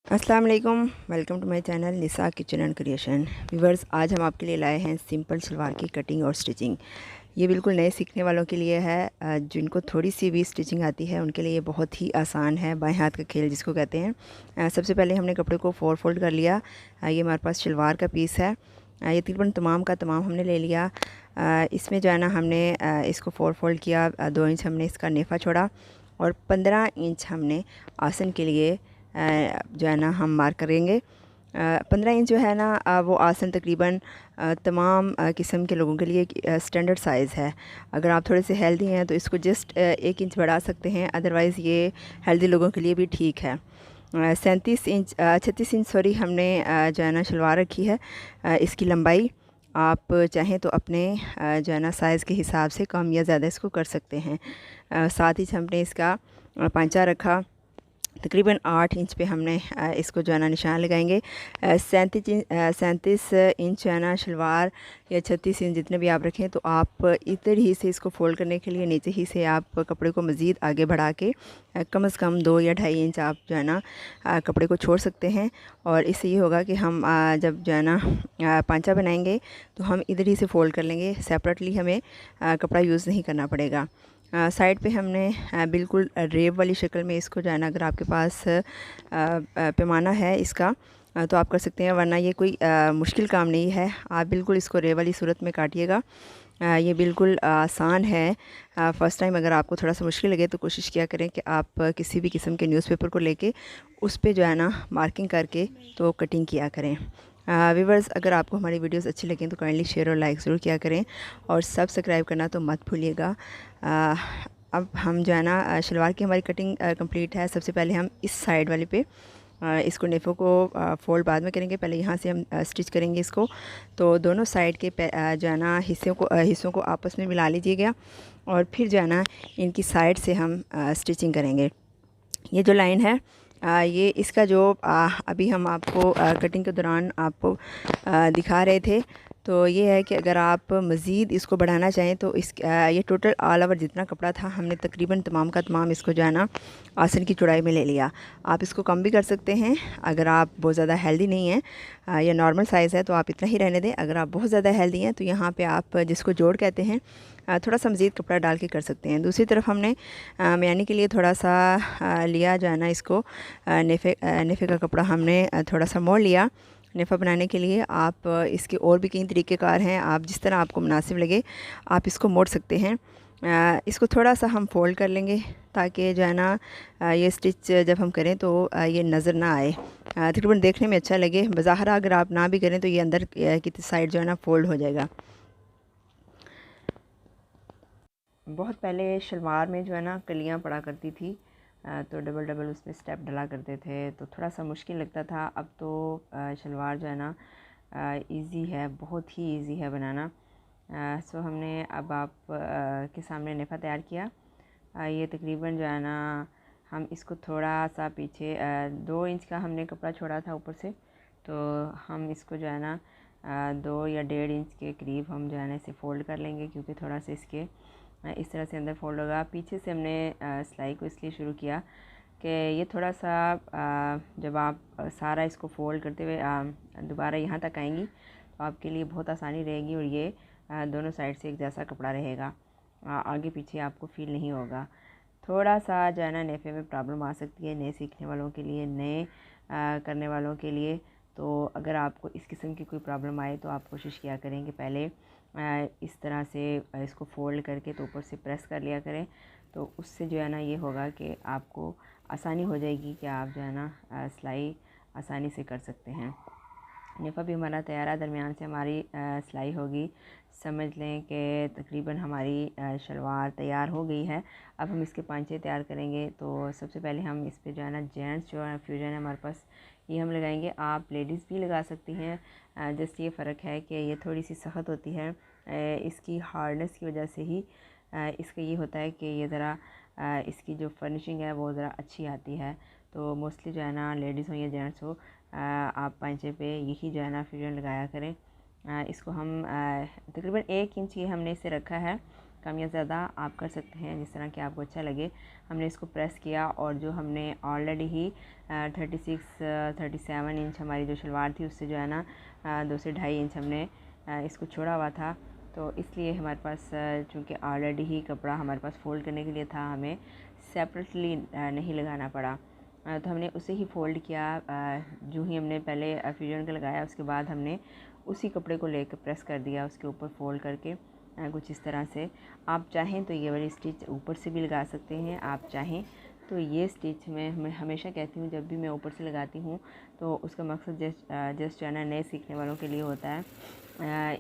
अस्सलाम वालेकुम, welcome to my channel Nisa kitchen and creation. Viewers, आज हम आपके लिए लाए हैं सिंपल शलवार की कटिंग और स्टिचिंग। ये बिल्कुल नए सीखने वालों के लिए है। जिनको थोड़ी सी भी स्टिचिंग आती है उनके लिए ये बहुत ही आसान है, बाएं हाथ का खेल जिसको कहते हैं। सबसे पहले हमने कपड़े को 4 फोल्ड कर लिया। ये हमारे पास शलवार का पीस है। ये तकरीबन तमाम का तमाम हमने ले लिया। इसमें जो है ना हमने इसको 4 फोल्ड किया। 2 इंच हमने इसका नेफा छोड़ा और 15 इंच हमने आसन के लिए जो है ना हम मार्क करेंगे। 15 इंच जो है ना वो आसन तकरीबन तमाम किस्म के लोगों के लिए स्टैंडर्ड साइज़ है। अगर आप थोड़े से हेल्दी हैं तो इसको जस्ट 1 इंच बढ़ा सकते हैं, अदरवाइज़ ये हेल्दी लोगों के लिए भी ठीक है। 36 इंच सॉरी हमने जो है ना शलवार रखी है। इसकी लंबाई आप चाहें तो अपने जो है ना साइज़ के हिसाब से कम या ज़्यादा इसको कर सकते हैं। साथ ही हमने इसका पांचा रखा। तकरीबन 8 इंच पे हमने इसको जो है ना निशान लगाएंगे। 37 इंच जो है ना शलवार या 36 इंच जितने भी आप रखें, तो आप इधर ही से इसको फोल्ड करने के लिए नीचे ही से आप कपड़े को मज़ीद आगे बढ़ा के कम से कम 2 या 2.5 इंच आप जो है ना कपड़े को छोड़ सकते हैं। और इससे ये होगा कि हम जब जो है ना पांचा बनाएंगे तो हम इधर ही से फ़ोल्ड कर लेंगे, सेपरेटली हमें कपड़ा यूज़ नहीं करना पड़ेगा। साइड पे हमने बिल्कुल रेब वाली शक्ल में इसको जो है ना, अगर आपके पास पैमाना है इसका तो आप कर सकते हैं, वरना ये कोई मुश्किल काम नहीं है। आप बिल्कुल इसको रेब वाली सूरत में काटिएगा। ये बिल्कुल आसान है। फ़र्स्ट टाइम अगर आपको थोड़ा सा मुश्किल लगे तो कोशिश किया करें कि आप किसी भी किस्म के न्यूज़पेपर को लेके उस पे जो है ना मार्किंग करके तो कटिंग किया करें। व्यूवर्स, अगर आपको हमारी वीडियोस अच्छी लगें तो काइंडली शेयर और लाइक ज़रूर किया करें और सब्सक्राइब करना तो मत भूलिएगा। अब हम जो है ना शलवार की हमारी कटिंग कंप्लीट है। सबसे पहले हम इस साइड वाले पे इसको नेफ़ों को फोल्ड बाद में करेंगे, पहले यहाँ से हम स्टिच करेंगे इसको। तो दोनों साइड के जो है ना हिस्सों को आपस में मिला लीजिएगा और फिर जो है ना इनकी साइड से हम स्टिचिंग करेंगे। ये जो लाइन है ये इसका जो अभी हम आपको कटिंग के दौरान आपको दिखा रहे थे, तो ये है कि अगर आप मज़ीद इसको बढ़ाना चाहें तो ये टोटल ऑल ओवर जितना कपड़ा था हमने तकरीबन तमाम का तमाम इसको जो है ना आसन की चौड़ाई में ले लिया। आप इसको कम भी कर सकते हैं अगर आप बहुत ज़्यादा हेल्दी नहीं हैं या नॉर्मल साइज़ है तो आप इतना ही रहने दें। अगर आप बहुत ज़्यादा हेल्दी हैं तो यहाँ पे आप जिसको जोड़ कहते हैं थोड़ा सा मज़ीद कपड़ा डाल के कर सकते हैं। दूसरी तरफ हमने मयानी के लिए थोड़ा सा लिया जो है ना इसको नेफ़े का कपड़ा हमने थोड़ा सा मोड़ लिया। नेफ़ा बनाने के लिए आप इसके और भी कई तरीक़ेकार हैं, आप जिस तरह आपको मुनासिब लगे आप इसको मोड़ सकते हैं। इसको थोड़ा सा हम फोल्ड कर लेंगे ताकि जो है ना ये स्टिच जब हम करें तो ये नज़र ना आए, तकरीबन देखने में अच्छा लगे। बज़ाहिर अगर आप ना भी करें तो ये अंदर की साइड जो है ना फोल्ड हो जाएगा। बहुत पहले शलवार में जो है ना कलियाँ पड़ा करती थी, तो डबल डबल उसमें स्टेप डला करते थे तो थोड़ा सा मुश्किल लगता था। अब तो शलवार जो है ना इजी है, बहुत ही इजी है बनाना। सो हमने अब आप के सामने नेफ़ा तैयार किया। ये तकरीबन जो है ना हम इसको थोड़ा सा पीछे 2 इंच का हमने कपड़ा छोड़ा था ऊपर से, तो हम इसको जो है ना 2 या 1.5 इंच के करीब हम जो है ना इसे फ़ोल्ड कर लेंगे, क्योंकि थोड़ा सा इसके इस तरह से अंदर फोल्ड होगा। पीछे से हमने सिलाई को इसलिए शुरू किया कि ये थोड़ा सा जब आप सारा इसको फोल्ड करते हुए दोबारा यहाँ तक आएंगी तो आपके लिए बहुत आसानी रहेगी और ये दोनों साइड से एक जैसा कपड़ा रहेगा, आगे पीछे आपको फील नहीं होगा। थोड़ा सा जो है ना नेफ़े में प्रॉब्लम आ सकती है नए सीखने वालों के लिए, नए करने वालों के लिए। तो अगर आपको इस किस्म की कोई प्रॉब्लम आए तो आप कोशिश किया करें कि पहले इस तरह से इसको फोल्ड करके तो ऊपर से प्रेस कर लिया करें, तो उससे जो है ना ये होगा कि आपको आसानी हो जाएगी कि आप जो है ना सिलाई आसानी से कर सकते हैं। नेफ़ा भी हमारा तैयार है, दरमियान से हमारी सिलाई होगी। समझ लें कि तकरीबन हमारी शलवार तैयार हो गई है। अब हम इसके पांचे तैयार करेंगे। तो सबसे पहले हम इस पे जो है ना जेंट्स जो है फ्यूजन है हमारे पास, ये हम लगाएंगे। आप लेडीज़ भी लगा सकती हैं, जस्ट ये फ़र्क है कि ये थोड़ी सी सख्त होती है, इसकी हार्डनेस की वजह से ही इसका ये होता है कि ये ज़रा इसकी जो फर्निशिंग है वो ज़रा अच्छी आती है। तो मोस्टली जो है ना लेडीज़ हो या जेंट्स हो, आप पांचे पे यही जो है ना फ्यूजन लगाया करें। इसको हम तकरीबन 1 इंच ये हमने इसे रखा है। कम या ज़्यादा आप कर सकते हैं जिस तरह कि आपको अच्छा लगे। हमने इसको प्रेस किया और जो हमने ऑलरेडी ही 37 इंच हमारी जो शलवार थी उससे जो है ना 2 से ढाई इंच हमने इसको छोड़ा हुआ था। तो इसलिए हमारे पास चूँकि ऑलरेडी ही कपड़ा हमारे पास फ़ोल्ड करने के लिए था, हमें सेपरेटली नहीं लगाना पड़ा। तो हमने उसे ही फ़ोल्ड किया। जो ही हमने पहले फ्यूजन का लगाया उसके बाद हमने उसी कपड़े को लेकर प्रेस कर दिया उसके ऊपर फ़ोल्ड करके, कुछ इस तरह से। आप चाहें तो ये वाली स्टिच ऊपर से भी लगा सकते हैं, आप चाहें तो ये स्टिच मैं हमेशा कहती हूँ जब भी मैं ऊपर से लगाती हूँ तो उसका मकसद जस्ट जो है ना नए सीखने वालों के लिए होता है।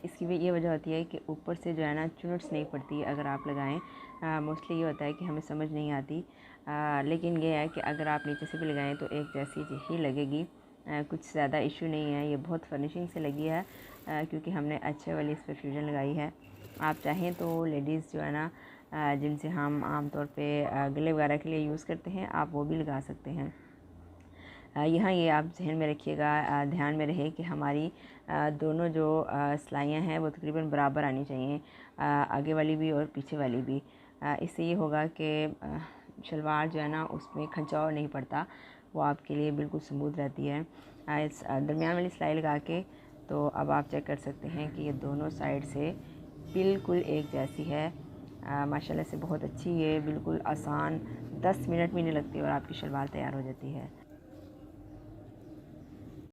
इसकी भी ये वजह होती है कि ऊपर से जो है ना चुनट्स नहीं पड़ती अगर आप लगाएं। मोस्टली ये होता है कि हमें समझ नहीं आती, लेकिन ये है कि अगर आप नीचे से भी लगाएं तो एक जैसी ही लगेगी। कुछ ज़्यादा इशू नहीं है, ये बहुत फिनिशिंग से लगी है क्योंकि हमने अच्छे वाली इस पर फ्यूजन लगाई है। आप चाहें तो लेडीज़ जो है ना जिनसे हम आमतौर पे गले वगैरह के लिए यूज़ करते हैं, आप वो भी लगा सकते हैं। यहाँ ये आप जहन में रखिएगा, ध्यान में रहे कि हमारी दोनों जो सिलाइयाँ हैं वो तकरीबन बराबर आनी चाहिए, आगे वाली भी और पीछे वाली भी। इससे ये होगा कि शलवार जो है ना उसमें खंचाव नहीं पड़ता, वो आपके लिए बिल्कुल स्मूथ रहती है। इस दरमियान वाली सिलाई लगा के तो अब आप चेक कर सकते हैं कि ये दोनों साइड से बिल्कुल एक जैसी है। माशाल्लाह से बहुत अच्छी, ये बिल्कुल आसान, 10 मिनट भी नहीं लगती और आपकी शलवार तैयार हो जाती है।